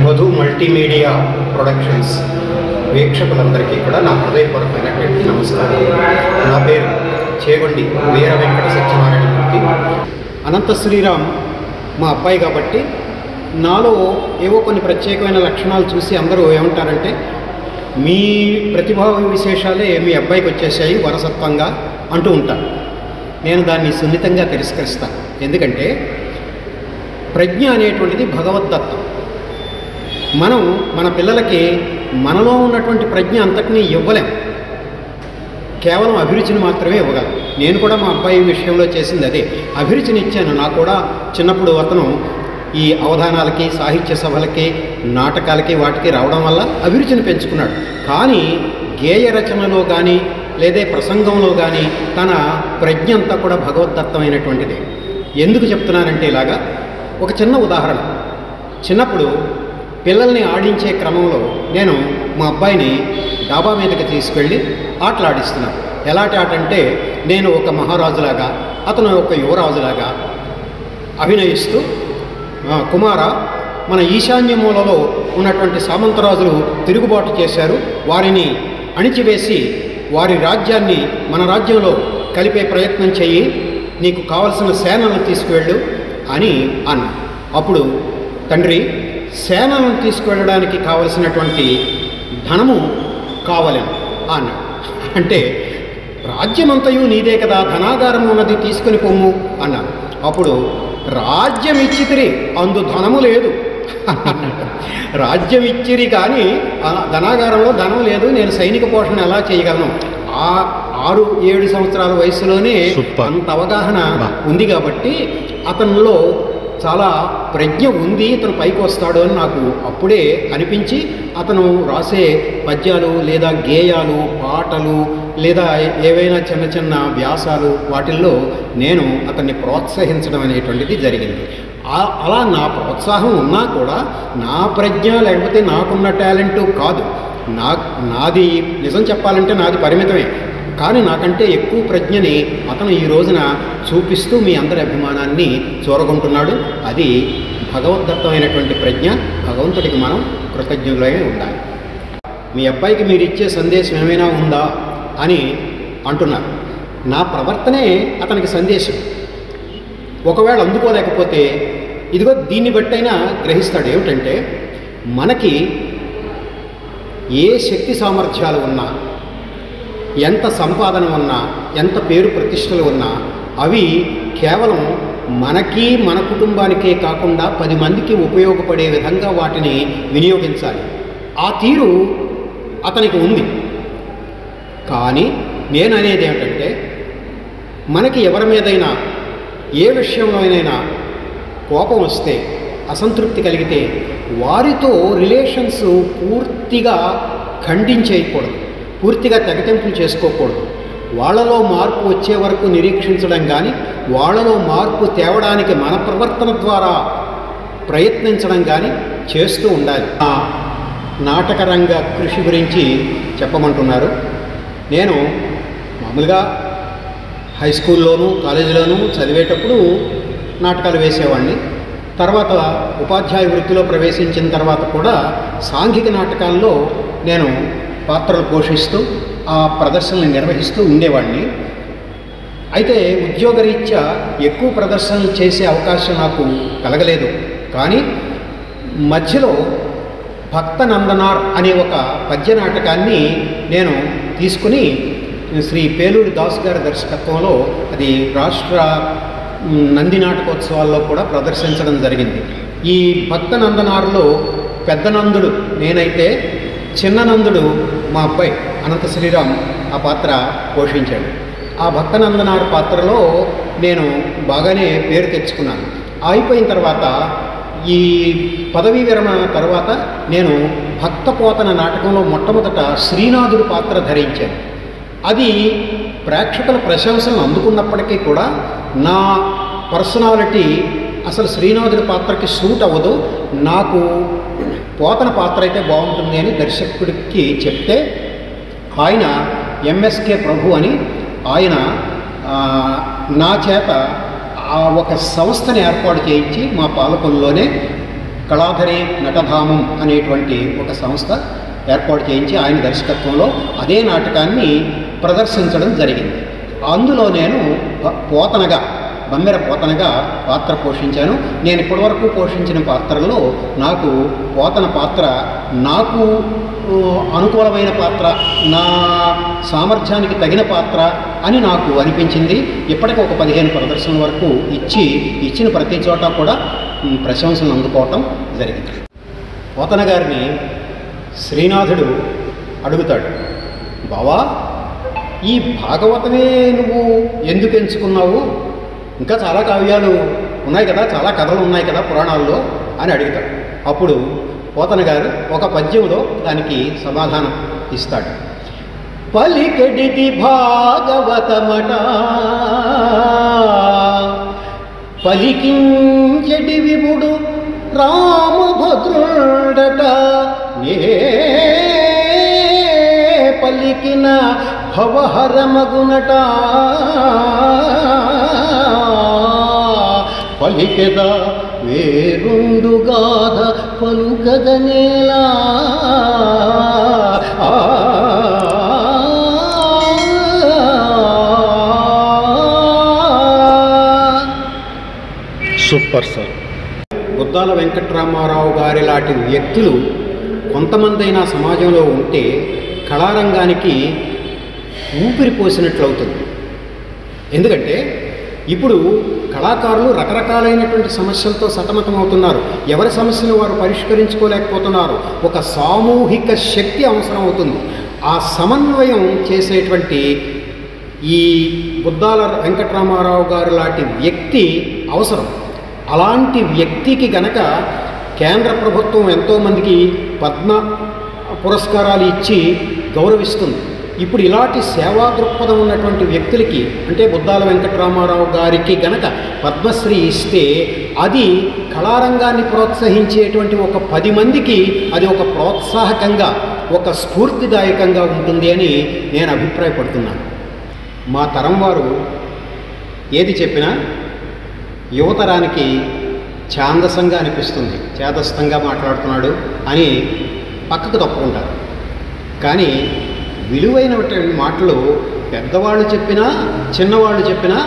Madhu multimedia productions వీక్షకులందరికీ కూడా నా హృదయపూర్వకమైనటువంటి నమస్కారం. నా పేరు చేగొండి వీర వెంకట సత్యనారాయణమూర్తి. అనంత శ్రీరామ్ మా అబ్బాయి కాబట్టి నాలో ఏవో కొన్ని ప్రత్యేకమైన లక్షణాలు చూసి అందరూ ఏమంటారంటే, మీ ప్రతిభా విశేషాలే మీ అబ్బాయికి వచ్చేసాయి వారసత్వంగా అంటూ ఉంటారు. నేను దాన్ని సున్నితంగా తిరస్కరిస్తాను. ఎందుకంటే ప్రజ్ఞ అనేటువంటిది భగవద్దత్తం. మనం మన పిల్లలకి మనలో ఉన్నటువంటి ప్రజ్ఞ అంతటినీ ఇవ్వలేం, కేవలం అభిరుచిని మాత్రమే ఇవ్వగలం. నేను కూడా మా అబ్బాయి విషయంలో చేసింది అదే, అభిరుచిని ఇచ్చాను. నాకు కూడా చిన్నప్పుడు అతను ఈ అవధానాలకి, సాహిత్య సభలకి, నాటకాలకి వాటికి రావడం వల్ల అభిరుచిని పెంచుకున్నాడు. కానీ గేయ రచనలో కానీ లేదా ప్రసంగంలో కానీ తన ప్రజ్ఞ అంతా కూడా భగవద్దత్తమైనటువంటిది. ఎందుకు చెప్తున్నానంటే ఇలాగా ఒక చిన్న ఉదాహరణ. చిన్నప్పుడు పిల్లల్ని ఆడించే క్రమంలో నేను మా అబ్బాయిని డాబా మీదకి తీసుకెళ్ళి ఆటలాడిస్తున్నాను. ఎలాంటి ఆట అంటే, నేను ఒక మహారాజులాగా, అతను ఒక యువరాజులాగా అభినయిస్తూ, కుమార, మన ఈశాన్య మూలలో ఉన్నటువంటి సామంతరాజులు తిరుగుబాటు చేశారు, వారిని అణిచివేసి వారి రాజ్యాన్ని మన రాజ్యంలో కలిపే ప్రయత్నం చెయ్యి, నీకు కావలసిన సేనలను తీసుకువెళ్ళు అని అన్నా. అప్పుడు తండ్రి, సేనలను తీసుకువెళ్ళడానికి కావలసినటువంటి ధనము కావాలని అన్నాడు. అంటే రాజ్యమంతయు నీదే కదా, ధనాగారం ఉన్నది, తీసుకుని పొమ్ము అన్నాను. అప్పుడు రాజ్యం ఇచ్చితిరి, అందు ధనము లేదు అన్నాడు. రాజ్యం ఇచ్చిరి కానీ ధనాగారంలో ధనం లేదు, నేను సైనిక పోషణ ఎలా చేయగలను? ఆ 6-7 సంవత్సరాల వయసులోనే అంత అవగాహన ఉంది కాబట్టి అతనిలో చాలా ప్రజ్ఞ ఉంది, ఇతను పైకి వస్తాడు అని నాకు అప్పుడే అనిపించి, అతను రాసే పద్యాలు లేదా గేయాలు, పాటలు లేదా ఏవైనా చిన్న చిన్న వ్యాసాలు, వాటిల్లో నేను అతన్ని ప్రోత్సహించడం అనేటువంటిది జరిగింది. అలా నా ప్రోత్సాహం ఉన్నా కూడా నా ప్రజ్ఞ లేకపోతే నాకున్న టాలెంటు కాదు. నాది నిజం చెప్పాలంటే నాది పరిమితమే. కానీ నాకంటే ఎక్కువ ప్రజ్ఞని అతను ఈ రోజున చూపిస్తూ మీ అందరి అభిమానాన్ని చూరగొంటున్నాడు. అది భగవద్దత్తమైనటువంటి ప్రజ్ఞ. భగవంతుడికి మనం కృతజ్ఞులై ఉండాలి. మీ అబ్బాయికి మీరు ఇచ్చే సందేశం ఏమైనా ఉందా అని అంటున్నారు. నా ప్రవర్తనే అతనికి సందేశం. ఒకవేళ అందుకోలేకపోతే ఇదిగో దీన్ని బట్టైనా గ్రహిస్తాడు. ఏమిటంటే, మనకి ఏ శక్తి సామర్థ్యాలు ఉన్నా, ఎంత సంపాదన ఉన్నా, ఎంత పేరు ప్రతిష్టలు ఉన్నా, అవి కేవలం మనకి మన కుటుంబానికే కాకుండా 10 మందికి ఉపయోగపడే విధంగా వాటిని వినియోగించాలి. ఆ తీరు అతనికి ఉంది. కానీ నేను అనేది ఏమిటంటే, మనకి ఎవరి మీదైనా ఏ విషయంలోనైనా కోపం వస్తే, అసంతృప్తి కలిగితే వారితో రిలేషన్స్ పూర్తిగా ఖండించేయకూడదు, పూర్తిగా తెగతెంపులు చేసుకోకూడదు. వాళ్ళలో మార్పు వచ్చే వరకు నిరీక్షించడం కానీ, వాళ్ళలో మార్పు తేవడానికి మన ప్రవర్తన ద్వారా ప్రయత్నించడం కానీ చేస్తూ ఉండాలి. ఆ నాటకరంగ కృషి గురించి చెప్పమంటున్నారు. నేను మామూలుగా హై స్కూల్లోనూ కాలేజీలోనూ చదివేటప్పుడు నాటకాలు వేసేవాడిని. తర్వాత ఉపాధ్యాయ వృత్తిలో ప్రవేశించిన తర్వాత కూడా సాంఘిక నాటకాల్లో నేను పాత్రలు పోషిస్తూ ఆ ప్రదర్శనలు నిర్వహిస్తూ ఉండేవాడిని. అయితే ఉద్యోగరీత్యా ఎక్కువ ప్రదర్శనలు చేసే అవకాశం నాకు కలగలేదు. కానీ మధ్యలో భక్త నందనార్ అనే ఒక పద్య నాటకాన్ని నేను తీసుకుని శ్రీ పేలూరి దాస్ గారి దర్శకత్వంలో అది రాష్ట్ర నంది నాటకోత్సవాల్లో కూడా ప్రదర్శించడం జరిగింది. ఈ భక్త నందనార్లో పెద్ద నందుడు నేనైతే, చిన్న నందుడు మా అబ్బాయి అనంత శ్రీరామ్ ఆ పాత్ర పోషించాడు. ఆ భక్త నందనార్ పాత్రలో నేను బాగానే పేరు తెచ్చుకున్నాను. అయిపోయిన తర్వాత ఈ పదవీ విరమణ తర్వాత నేను భక్తపోతన నాటకంలో మొట్టమొదట శ్రీనాథుడి పాత్ర ధరించాను. అది ప్రేక్షకుల ప్రశంసలను అందుకున్నప్పటికీ కూడా నా పర్సనాలిటీ అసలు శ్రీనాథుడి పాత్రకి సూట్ అవ్వదు, నాకు పోతన పాత్ర అయితే బాగుంటుంది అని దర్శకుడికి చెప్తే, ఆయన ఎంఎస్కే ప్రభు అని ఆయన నా చేత ఒక సంస్థను ఏర్పాటు చేయించి మా పాలకొల్లులోనే కళాధరి నటధామం అనేటువంటి ఒక సంస్థ ఏర్పాటు చేయించి ఆయన దర్శకత్వంలో అదే నాటకాన్ని ప్రదర్శించడం జరిగింది. అందులో నేను బమ్మెర పోతనగా పాత్ర పోషించాను. నేను ఇప్పటివరకు పోషించిన పాత్రల్లో నాకు పోతన పాత్ర నాకు అనుకూలమైన పాత్ర, నా సామర్థ్యానికి తగిన పాత్ర అని నాకు అనిపించింది. ఇప్పటికి ఒక 15 ప్రదర్శనల వరకు ఇచ్చిన ప్రతి చోట కూడా ప్రశంసలు అందుకోవటం జరిగింది. పోతన గారిని శ్రీనాథుడు అడుగుతాడు, బావా ఈ భాగవతమే నువ్వు ఎందుకు ఎంచుకున్నావు? ఇంకా చాలా కావ్యాలు ఉన్నాయి కదా, చాలా కథలు ఉన్నాయి కదా పురాణాల్లో అని అడుగుతాడు. అప్పుడు పోతన గారు ఒక పద్యంలో దానికి సమాధానం ఇస్తాడు. పలికెడిది భాగవతమట, పలికించెడి విభుడు రామభద్రుడట, నే పలికిన భవహరమగునట, పలికెద వేరుండు గాథ పలుకగనేలా. Super sir. బుద్దాల వెంకటరామారావు గారి లాంటి వ్యక్తులు కొంతమందైనా సమాజంలో ఉంటే కళారంగానికి ఊపిరి పోసినట్లవుతుంది. ఎందుకంటే ఇప్పుడు కళాకారులు రకరకాలైనటువంటి సమస్యలతో సతమతమవుతున్నారు. ఎవరి సమస్యను వారు పరిష్కరించుకోలేకపోతున్నారు. ఒక సామూహిక శక్తి అవసరం అవుతుంది. ఆ సమన్వయం చేసేటువంటి ఈ బుద్దాల వెంకటరామారావు గారు లాంటి వ్యక్తి అవసరం. అలాంటి వ్యక్తికి గనక కేంద్ర ప్రభుత్వం ఎంతోమందికి పద్మ పురస్కారాలు ఇచ్చి గౌరవిస్తుంది. ఇప్పుడు ఇలాంటి సేవా దృక్పథం ఉన్నటువంటి వ్యక్తులకి, అంటే బుద్దాల వెంకటరామారావు గారికి గనక పద్మశ్రీ ఇస్తే అది కళారంగాన్ని ప్రోత్సహించేటువంటి ఒక 10 మందికి అది ఒక ప్రోత్సాహకంగా, ఒక స్ఫూర్తిదాయకంగా ఉంటుంది అని నేను అభిప్రాయపడుతున్నాను. మా తరం వారు ఏది చెప్పినా యువతరానికి ఛాందసంగా అనిపిస్తుంది, చేదస్థంగా మాట్లాడుతున్నాడు అని పక్కకు తప్పుకుంటారు. కానీ విలువైనటువంటి మాటలు పెద్దవాళ్ళు చెప్పినా చిన్నవాళ్ళు చెప్పినా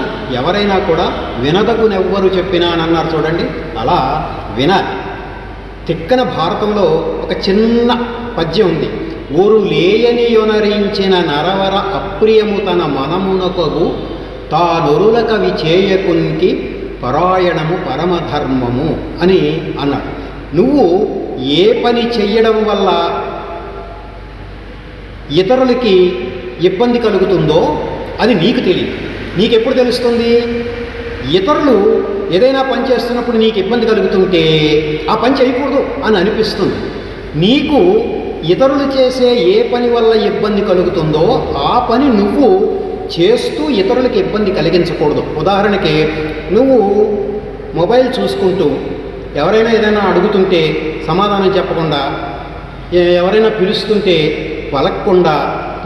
ఎవరైనా కూడా వినదగునెవ్వరు చెప్పినా అని అన్నారు చూడండి, అలా వినాలి. తిక్కన భారతంలో ఒక చిన్న పద్యం ఉంది. ఊరు లేయని యొనరించిన నరవర అప్రియము తన మనమునకగు తానొరుల కవి చేయకునికి పరాయణము పరమధర్మము అని అన్నాడు. నువ్వు ఏ పని చెయ్యడం వల్ల ఇతరులకి ఇబ్బంది కలుగుతుందో అది నీకు తెలియదు. నీకెప్పుడు తెలుస్తుంది? ఇతరులు ఏదైనా పని చేస్తున్నప్పుడు నీకు ఇబ్బంది కలుగుతుంటే ఆ పని చేయకూడదు అని అనిపిస్తుంది. నీకు ఇతరులు చేసే ఏ పని వల్ల ఇబ్బంది కలుగుతుందో ఆ పని నువ్వు చేస్తూ ఇతరులకు ఇబ్బంది కలిగించకూడదు. ఉదాహరణకి నువ్వు మొబైల్ చూసుకుంటూ ఎవరైనా ఏదైనా అడుగుతుంటే సమాధానం చెప్పకుండా, ఎవరైనా పిలుస్తుంటే పలకకుండా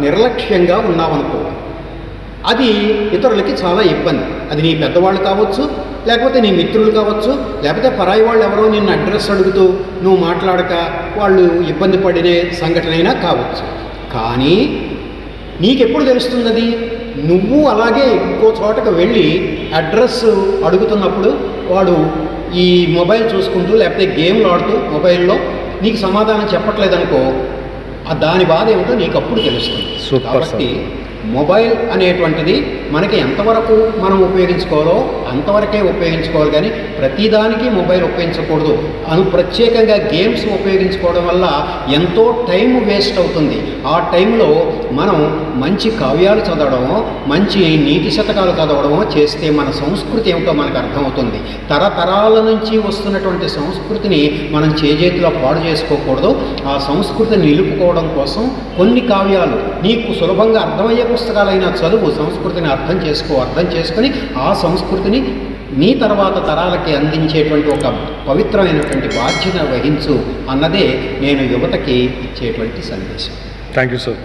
నిర్లక్ష్యంగా ఉన్నావనుకో, అది ఇతరులకి చాలా ఇబ్బంది. అది నీ పెద్దవాళ్ళు కావచ్చు, లేకపోతే నీ మిత్రులు కావచ్చు, లేకపోతే పరాయి వాళ్ళు ఎవరో నిన్ను అడ్రస్ అడుగుతూ నువ్వు మాట్లాడక వాళ్ళు ఇబ్బంది పడిన సంఘటన అయినా కావచ్చు. కానీ నీకెప్పుడు తెలుస్తుంది అది? నువ్వు అలాగే ఇంకో చోటకు వెళ్ళి అడ్రస్ అడుగుతున్నప్పుడు వాడు ఈ మొబైల్ చూసుకుంటూ లేకపోతే గేమ్లు ఆడుతూ మొబైల్లో నీకు సమాధానం చెప్పట్లేదనుకో, దాని బాధ ఏమిటో నీకు అప్పుడు తెలుస్తుంది. కాబట్టి మొబైల్ అనేటువంటిది మనకి ఎంతవరకు మనం ఉపయోగించుకోవాలో అంతవరకే ఉపయోగించుకోవాలి, కానీ ప్రతిదానికి మొబైల్ ఉపయోగించకూడదు. ప్రత్యేకంగా గేమ్స్ ఉపయోగించుకోవడం వల్ల ఎంతో టైం వేస్ట్ అవుతుంది. ఆ టైంలో మనం మంచి కావ్యాలు చదవడమో, మంచి నీతి శతకాలు చదవడమో చేస్తే మన సంస్కృతి ఏమిటో మనకు అర్థమవుతుంది. తరతరాల నుంచి వస్తున్నటువంటి సంస్కృతిని మనం చేజేతిలో పాడు చేసుకోకూడదు. ఆ సంస్కృతిని నిలుపుకోవడం కోసం కొన్ని కావ్యాలు నీకు సులభంగా అర్థమయ్యే పుస్తకాలైన చదువు, సంస్కృతిని అర్థం చేసుకొని ఆ సంస్కృతిని నీ తర్వాత తరాలకి అందించేటువంటి ఒక పవిత్రమైనటువంటి బాధ్యత వహించు అన్నదే నేను యువతకి ఇచ్చేటువంటి సందేశం. Thank you sir.